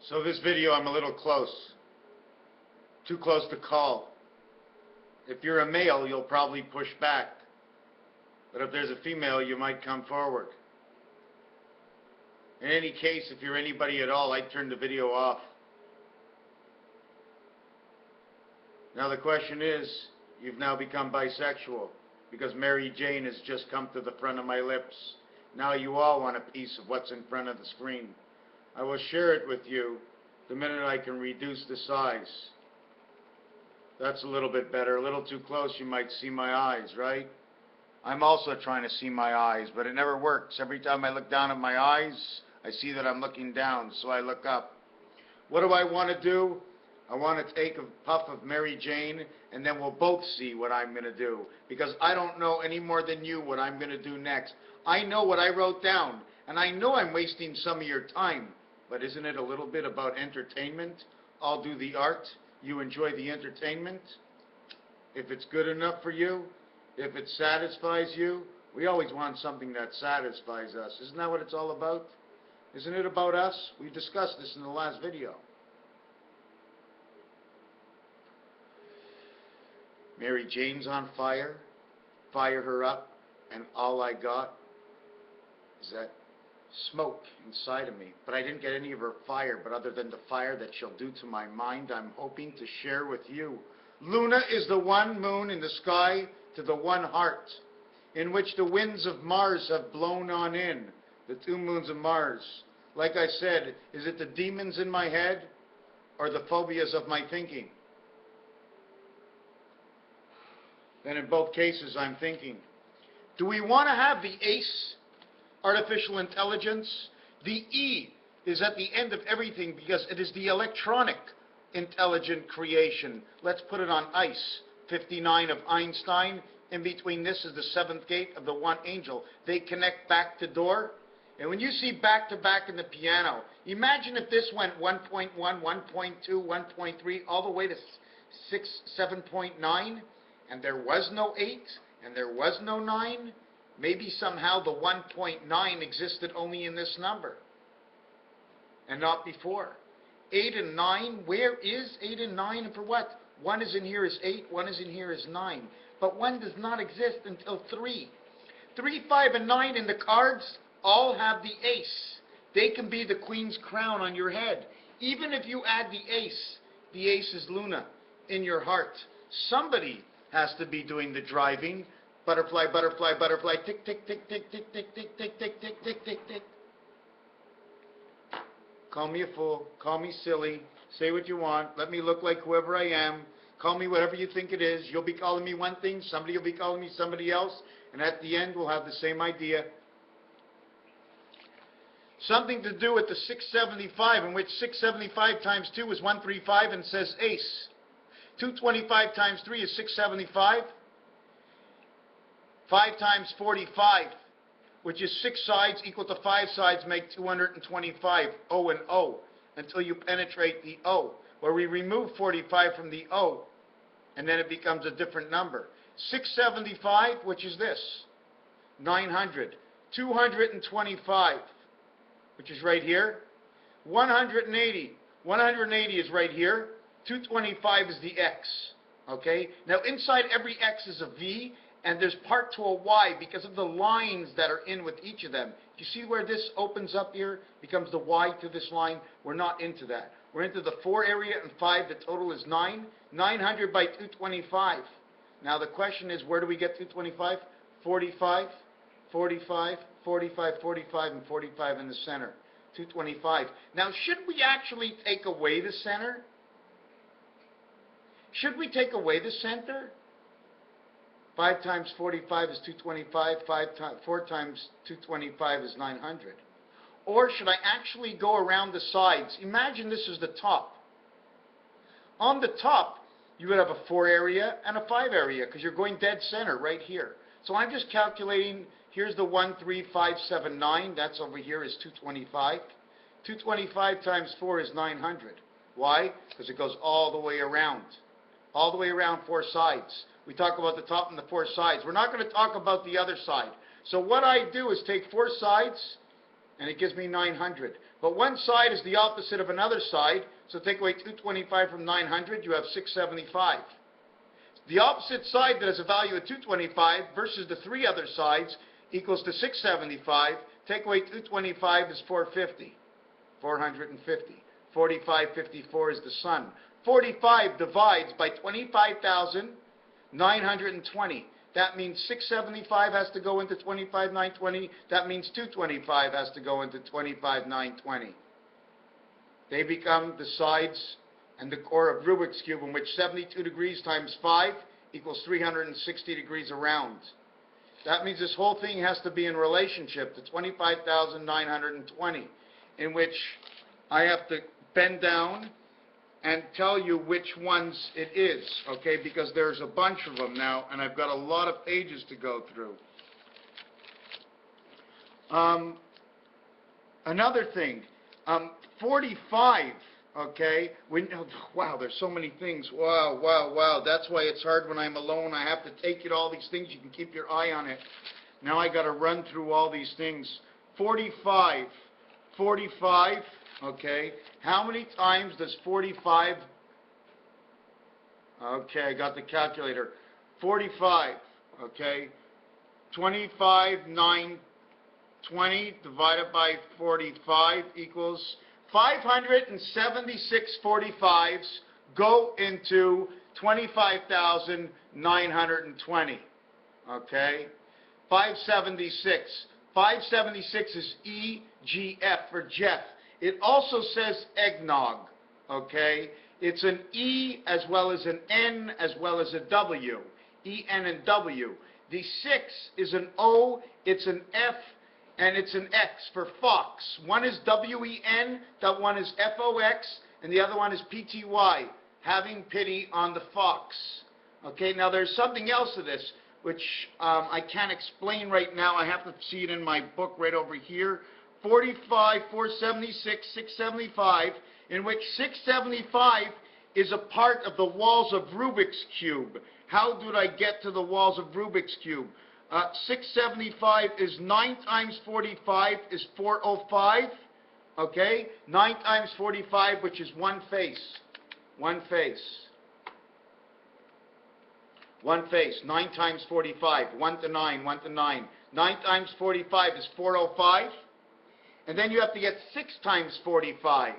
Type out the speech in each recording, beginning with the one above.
So this video, I'm a little close. Too close to call. If you're a male, you'll probably push back. But if there's a female, you might come forward. In any case, if you're anybody at all, I'd turn the video off. Now the question is, you've now become bisexual because Mary Jane has just come to the front of my lips. Now you all want a piece of what's in front of the screen. I will share it with you the minute I can reduce the size. That's a little bit better. A little too close, you might see my eyes, right? I'm also trying to see my eyes, but it never works. Every time I look down at my eyes, I see that I'm looking down, so I look up. What do I want to do? I want to take a puff of Mary Jane, and then we'll both see what I'm going to do. Because I don't know any more than you what I'm going to do next. I know what I wrote down, and I know I'm wasting some of your time. But isn't it a little bit about entertainment? I'll do the art. You enjoy the entertainment. If it's good enough for you, if it satisfies you, we always want something that satisfies us. Isn't that what it's all about? Isn't it about us? We discussed this in the last video. Mary Jane's on fire. Fire her up. And all I got is that smoke inside of me. But I didn't get any of her fire. But other than the fire that she'll do to my mind, I'm hoping to share with you. Luna is the one moon in the sky to the one heart, in which the winds of Mars have blown on in. The two moons of Mars. Like I said, is it the demons in my head or the phobias of my thinking? Then in both cases I'm thinking, do we want to have the ACE, artificial intelligence? The E is at the end of everything because it is the electronic intelligent creation. Let's put it on ice. 59 of Einstein. In between this is the seventh gate of the one angel. They connect back to door. And when you see back to back in the piano, imagine if this went 1.1, 1.2, 1.3, all the way to 6, 7.9, and there was no 8, and there was no 9. Maybe somehow the 1.9 existed only in this number, and not before. 8 and 9, where is 8 and 9 and for what? 1 is in here as 8, 1 is in here as 9. But 1 does not exist until 3. 3, 5, and 9 in the cards all have the ace. They can be the queen's crown on your head. Even if you add the ace is Luna in your heart. Somebody has to be doing the driving. Butterfly, butterfly, butterfly, tick, tick, tick, tick, tick, tick, tick, tick, tick, tick, tick, tick, tick. Call me a fool. Call me silly. Say what you want. Let me look like whoever I am. Call me whatever you think it is. You'll be calling me one thing. Somebody will be calling me somebody else. And at the end, we'll have the same idea. Something to do with the 675, in which 675 times 2 is 135 and says ace. 225 times 3 is 675. 5 times 45, which is 6 sides equal to 5 sides, make 225. O and O, until you penetrate the O, where we remove 45 from the O, and then it becomes a different number. 675, which is this, 900. 225, which is right here. 180. 180 is right here. 225 is the X. Okay? Now, inside every X is a V, and there's part to a Y because of the lines that are in with each of them. You see where this opens up here, becomes the Y to this line? We're not into that. We're into the 4 area and 5. The total is 9. 900 by 225. Now, the question is, where do we get 225? 45, 45, 45, 45, and 45 in the center. 225. Now, should we actually take away the center? Should we take away the center? 5 times 45 is 225. 4 times 225 is 900. Or should I actually go around the sides? Imagine this is the top. On the top, you would have a 4 area and a 5 area because you're going dead center right here. So I'm just calculating. Here's the 13579. That's over here is 225. 225 times 4 is 900. Why? Because it goes all the way around. All the way around 4 sides. We talk about the top and the 4 sides. We're not going to talk about the other side. So what I do is take 4 sides, and it gives me 900. But one side is the opposite of another side, so take away 225 from 900, you have 675. The opposite side that has a value of 225 versus the three other sides equals to 675. Take away 225 is 450. 450. 4554 is the sun. 45 divides by 25,920. That means 675 has to go into 25,920. That means 225 has to go into 25,920. They become the sides and the core of Rubik's Cube, in which 72 degrees times 5 equals 360 degrees around. That means this whole thing has to be in relationship to 25,920, in which I have to bend down and tell you which ones it is, okay, because there's a bunch of them now, and I've got a lot of pages to go through. Another thing, 45, okay, wow, there's so many things, wow, that's why it's hard when I'm alone. I have to take it, all these things, you can keep your eye on it. Now I got to run through all these things. 45, okay, how many times does 45, okay, I got the calculator, 45, okay, 25,920 divided by 45 equals 576 45s go into 25,920, okay, 576. 576 is EGF for Jeff. It also says eggnog, okay? It's an E as well as an N as well as a W, E-N and W. The 6 is an O, it's an F, and it's an X for fox. One is W-E-N, that one is F-O-X, and the other one is P-T-Y, having pity on the fox. Okay, now there's something else to this, which I can't explain right now. I have to see it in my book right over here. 45, 476, 675, in which 675 is a part of the walls of Rubik's Cube. How did I get to the walls of Rubik's Cube? 675 is 9 times 45 is 405, okay? 9 times 45, which is one face. One face. 9 times 45, 1 to 9, 1 to 9. 9 times 45 is 405. And then you have to get 6 times 45.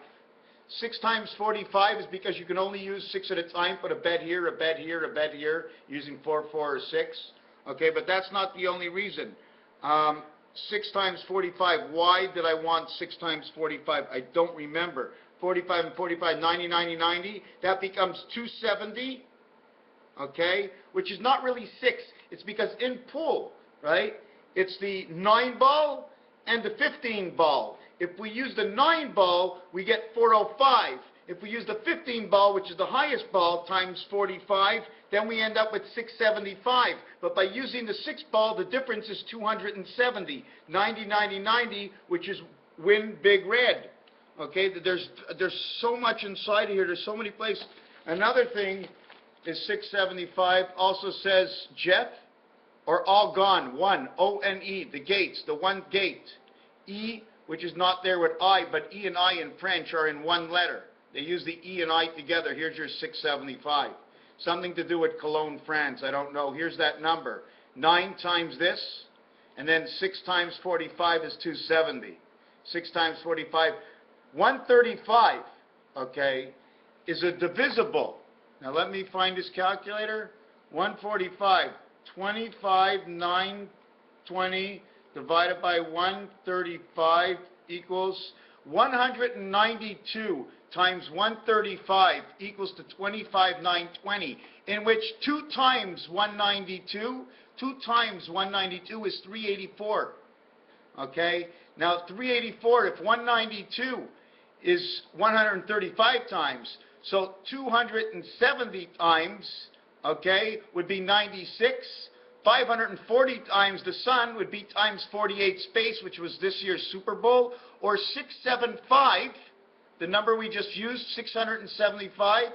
6 times 45 is because you can only use 6 at a time. Put a bed here, a bed here, a bed here, using 4, 4, or 6. Okay, but that's not the only reason. 6 times 45, why did I want 6 times 45? I don't remember. 45 and 45, 90, 90, 90. That becomes 270, okay, which is not really 6. It's because in pool, right, it's the 9 ball and the 15 ball. If we use the 9 ball, we get 405. If we use the 15 ball, which is the highest ball, times 45, then we end up with 675. But by using the 6 ball, the difference is 270. 90, 90, 90, which is win big red. Okay, there's so much inside of here. There's so many places. Another thing is 675 also says Jeff or all gone. 1, O-N-E, the gates, the one gate. E, which is not there with I, but E and I in French are in one letter. They use the E and I together. Here's your 675. Something to do with Cologne, France. I don't know. Here's that number. 9 times this, and then 6 times 45 is 270. 6 times 45. 135, okay, is a divisible. Now let me find this calculator. 145. 25,920 divided by 135 equals 192 times 135 equals to 25,920, in which 2 times 192 is 384. Okay? Now 384, if 192 is 135 times, so 270 times, okay, would be 96. 540 times the sun would be times 48 space, which was this year's Super Bowl, or 675, the number we just used, 675.